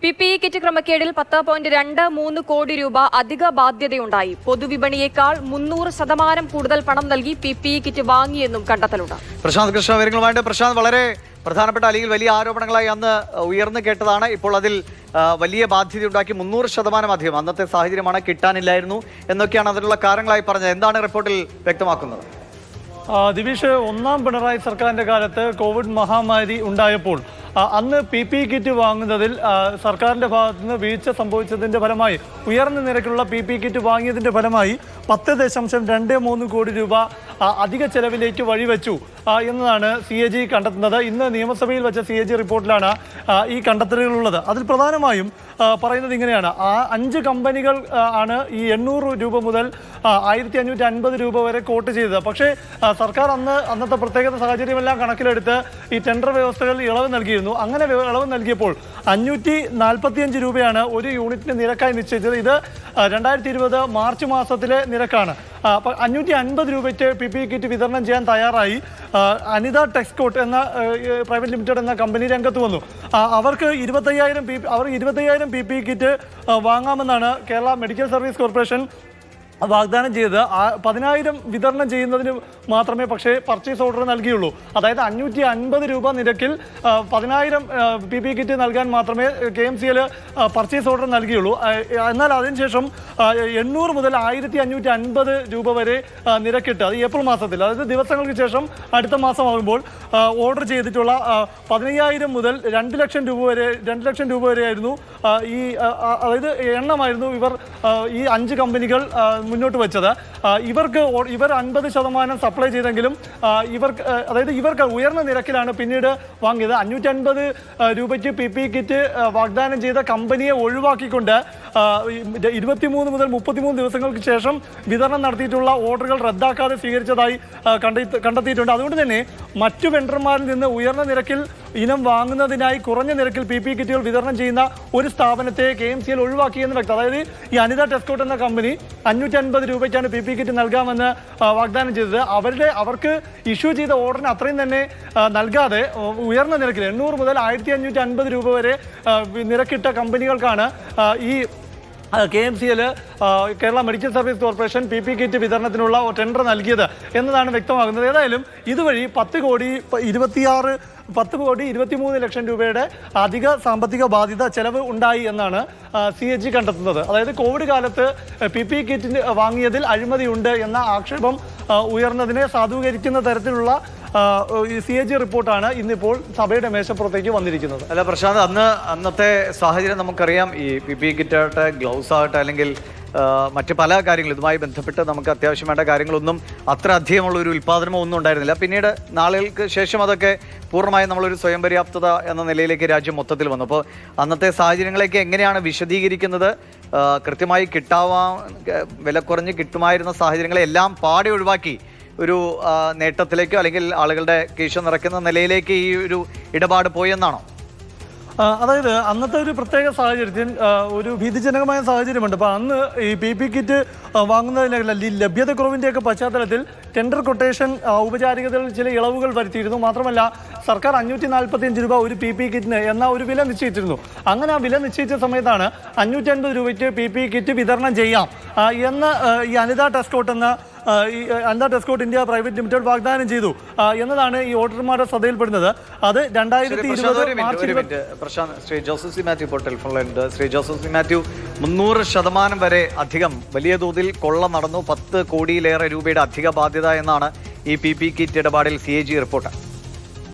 PPE kit ക്രമക്കേടിൽ 10.23 കോടി രൂപ അധിക ബാധ്യതയുണ്ടായി. പൊതുവിപണിയേക്കാൾ 300% കൂടുതൽ പണം നൽകി PPE കിറ്റ് വാങ്ങിയെന്നും കണ്ടെത്തലുണ്ട്. പ്രശാന്ത് കൃഷ്ണ വിവരങ്ങളുമായിട്ട്. പ്രശാന്ത്, വളരെ പ്രധാനപ്പെട്ട അല്ലെങ്കിൽ വലിയ ആരോപണങ്ങളായി അന്ന് ഉയർന്നു കേട്ടതാണ്. ഇപ്പോൾ അതിൽ വലിയ ബാധ്യതയുണ്ടാക്കി 300% അധികം അന്നത്തെ സാഹചര്യമാണ്, കിട്ടാനില്ലായിരുന്നു എന്നൊക്കെയാണ് അതിനുള്ള കാരണങ്ങളായി പറഞ്ഞത്. എന്താണ് റിപ്പോർട്ടിൽ വ്യക്തമാക്കുന്നത്? ദിവിഷ്, ഒന്നാം പിണറായി സർക്കാരിൻ്റെ കാലത്ത് കോവിഡ് മഹാമാരി ഉണ്ടായപ്പോൾ അന്ന് PPE കിറ്റ് വാങ്ങുന്നതിൽ സർക്കാരിൻ്റെ ഭാഗത്തുനിന്ന് വീഴ്ച സംഭവിച്ചതിൻ്റെ ഫലമായി ഉയർന്ന നിരക്കിലുള്ള PPE കിറ്റ് വാങ്ങിയതിൻ്റെ ഫലമായി 10.23 കോടി രൂപ അധിക ചെലവിലേക്ക് വഴിവെച്ചു എന്നതാണ് CAG കണ്ടെത്തുന്നത്. ഇന്ന് നിയമസഭയിൽ വെച്ച CAG റിപ്പോർട്ടിലാണ് ഈ കണ്ടെത്തലുകളുള്ളത്. അതിൽ പ്രധാനമായും പറയുന്നത് ഇങ്ങനെയാണ്. 5 കമ്പനികൾ ആണ് ഈ 800 രൂപ മുതൽ 1550 രൂപ വരെ കോട്ട് ചെയ്തത്. പക്ഷേ സർക്കാർ അന്നത്തെ പ്രത്യേക സാഹചര്യമെല്ലാം കണക്കിലെടുത്ത് ഈ ടെൻഡർ വ്യവസ്ഥകളിൽ ഇളവ് നൽകിയിരുന്നു. അങ്ങനെ ഇളവ് നൽകിയപ്പോൾ 545 രൂപയാണ് ഒരു യൂണിറ്റിന് നിരക്കായി നിശ്ചയിച്ചത്. ഇത് 2020 മാർച്ച് മാസത്തിലെ നിരക്കാണ്. അപ്പോൾ 550 രൂപയ്ക്ക് PPE കിറ്റ് വിതരണം ചെയ്യാൻ തയ്യാറായി അനിത ടെക്സ്കോട്ട് എന്ന പ്രൈവറ്റ് ലിമിറ്റഡ് എന്ന കമ്പനി രംഗത്ത് വന്നു. അവർക്ക് 25,000 PPE കിറ്റ് വാങ്ങാമെന്നാണ് കേരള മെഡിക്കൽ സർവീസ് കോർപ്പറേഷൻ വാഗ്ദാനം ചെയ്ത് 10,000 വിതരണം ചെയ്യുന്നതിന് മാത്രമേ പക്ഷേ പർച്ചേസ് ഓർഡർ നൽകിയുള്ളൂ. അതായത് 550 രൂപ നിരക്കിൽ 10,000 PPE കിറ്റ് നൽകാൻ മാത്രമേ KMCL പർച്ചേസ് ഓർഡർ നൽകിയുള്ളൂ. എന്നാൽ അതിനുശേഷം 800 മുതൽ 1,550 രൂപ വരെ നിരക്കിട്ട്, അത് ഏപ്രിൽ മാസത്തിൽ, അതായത് ദിവസങ്ങൾക്ക് ശേഷം അടുത്ത മാസമാകുമ്പോൾ ഓർഡർ ചെയ്തിട്ടുള്ള 15,000 മുതൽ 2 ലക്ഷം രൂപ വരെയായിരുന്നു ഈ അതായത് എണ്ണമായിരുന്നു ഇവർ ഈ 5 കമ്പനികൾ മുന്നോട്ട് വെച്ചത്. ഇവർ 50% സപ്ലൈ ചെയ്തെങ്കിലും ഇവർക്ക് ഉയർന്ന നിരക്കിലാണ് പിന്നീട് വാങ്ങിയത്. 550 രൂപയ്ക്ക് PPE കിറ്റ് വാഗ്ദാനം ചെയ്ത കമ്പനിയെ ഒഴിവാക്കിക്കൊണ്ട് 23 മുതൽ 33 ദിവസങ്ങൾക്ക് ശേഷം വിതരണം നടത്തിയിട്ടുള്ള ഓർഡറുകൾ റദ്ദാക്കാതെ സ്വീകരിച്ചതായി കണ്ടെത്തിയിട്ടുണ്ട്. അതുകൊണ്ട് തന്നെ മറ്റു വെണ്ടർമാരിൽ നിന്ന് ഉയർന്ന നിരക്കിൽ ഇനം വാങ്ങുന്നതിനായി കുറഞ്ഞ നിരക്കിൽ PPE കിറ്റുകൾ വിതരണം ചെയ്യുന്ന ഒരു സ്ഥാപനത്തെ KMCL ഒഴിവാക്കിയെന്ന് വ്യക്തം. അതായത് ഈ അനിത ടെക്സ്കോട്ട് എന്ന കമ്പനി 550 രൂപയ്ക്കാണ് PPE കിറ്റ് നൽകാമെന്ന് വാഗ്ദാനം ചെയ്തത്. അവർക്ക് ഇഷ്യൂ ചെയ്ത ഓർഡറിന് അത്രയും തന്നെ നൽകാതെ ഉയർന്ന നിരക്കിൽ 800 മുതൽ 1,550 രൂപ വരെ നിരക്കിട്ട കമ്പനികൾക്കാണ് ഈ KMCL Kerala medical service corporation PPE kit വിതരണത്തിനുള്ള ടെൻഡർ നൽകിയത് എന്നതാണ് വ്യക്തമാകുന്നത്. ഏതായാലും ഇതുവഴി 10 കോടി 23 ലക്ഷം രൂപയുടെ അധിക സാമ്പത്തിക ബാധ്യത ചെലവ് ഉണ്ടായി എന്നാണ് CAG കണ്ടെത്തുന്നത്. അതായത് കോവിഡ് കാലത്ത് PPE കിറ്റ് വാങ്ങിയതിൽ അഴിമതിയുണ്ട് എന്ന ആക്ഷേപം ഉയർന്നതിനെ സാധൂകരിക്കുന്ന തരത്തിലുള്ള CAG റിപ്പോർട്ടാണ് ഇന്നിപ്പോൾ സഭയുടെ മേശപ്പുറത്തേക്ക് വന്നിരിക്കുന്നത്. അല്ല പ്രശാന്ത്, അന്നത്തെ സാഹചര്യം നമുക്കറിയാം. ഈ PPE കിറ്റ് ആകട്ടെ, ഗ്ലൗസ് ആകട്ടെ, അല്ലെങ്കിൽ മറ്റ് പല കാര്യങ്ങളും ഇതുമായി ബന്ധപ്പെട്ട് നമുക്ക് അത്യാവശ്യം വേണ്ട കാര്യങ്ങളൊന്നും അത്ര അധികമുള്ള ഒരു ഉൽപ്പാദനമോ ഒന്നും ഉണ്ടായിരുന്നില്ല. പിന്നീട് നാളുകൾക്ക് ശേഷം അതൊക്കെ പൂർണ്ണമായും നമ്മളൊരു സ്വയം പര്യാപ്തത എന്ന നിലയിലേക്ക് രാജ്യം മൊത്തത്തിൽ വന്നു. അപ്പോൾ അന്നത്തെ സാഹചര്യങ്ങളൊക്കെ എങ്ങനെയാണ് വിശദീകരിക്കുന്നത്? കൃത്യമായി വില കുറഞ്ഞ് കിട്ടുമായിരുന്ന സാഹചര്യങ്ങളെല്ലാം പാടെ ഒഴിവാക്കി ഒരു നേട്ടത്തിലേക്കോ അല്ലെങ്കിൽ ആളുകളുടെ കീശ നിറയ്ക്കുന്ന നിലയിലേക്ക് ഈ ഒരു ഇടപാട് പോയെന്നാണോ? അതായത് അന്നത്തെ ഒരു പ്രത്യേക സാഹചര്യത്തിൽ ഒരു ഭീതിജനകമായ സാഹചര്യമുണ്ട്. അപ്പോൾ അന്ന് ഈ PPE കിറ്റ് വാങ്ങുന്നതിനുള്ള ലഭ്യതക്കുറവിൻ്റെയൊക്കെ പശ്ചാത്തലത്തിൽ ടെൻഡർ കൊട്ടേഷൻ ഔപചാരികതയിൽ ചില ഇളവുകൾ വരുത്തിയിരുന്നു. മാത്രമല്ല സർക്കാർ 545 രൂപ ഒരു PPE കിറ്റിന് എന്ന ഒരു വില നിശ്ചയിച്ചിരുന്നു. അങ്ങനെ ആ വില നിശ്ചയിച്ച സമയത്താണ് 550 രൂപയ്ക്ക് PPE കിറ്റ് വിതരണം ചെയ്യാം എന്ന് ഈ അനിത ടെക്സ്കോട്ട് എന്ന Anitha Texcot India private limited വാഗ്ദാനം ചെയ്തു എന്നതാണ് ഈ ഓർഡർമാരുടെ ശ്രദ്ധയിൽപ്പെടുന്നത്. അത് 2020 മാർച്ച്. പ്രശാന്ത്, ശ്രീ ജോസഫ് സി മാത്യു ഇപ്പോൾ ടെലിഫോണിലുണ്ട്. ശ്രീ ജോസഫ് സി മാത്യു, 300% വരെ അധികം വലിയ തോതിൽ കൊള്ള നടന്നു. 10 കോടിയിലേറെ രൂപയുടെ അധിക ബാധ്യത എന്നാണ് ഈ PPE കിറ്റ് ഇടപാടിൽ CAG റിപ്പോർട്ട്.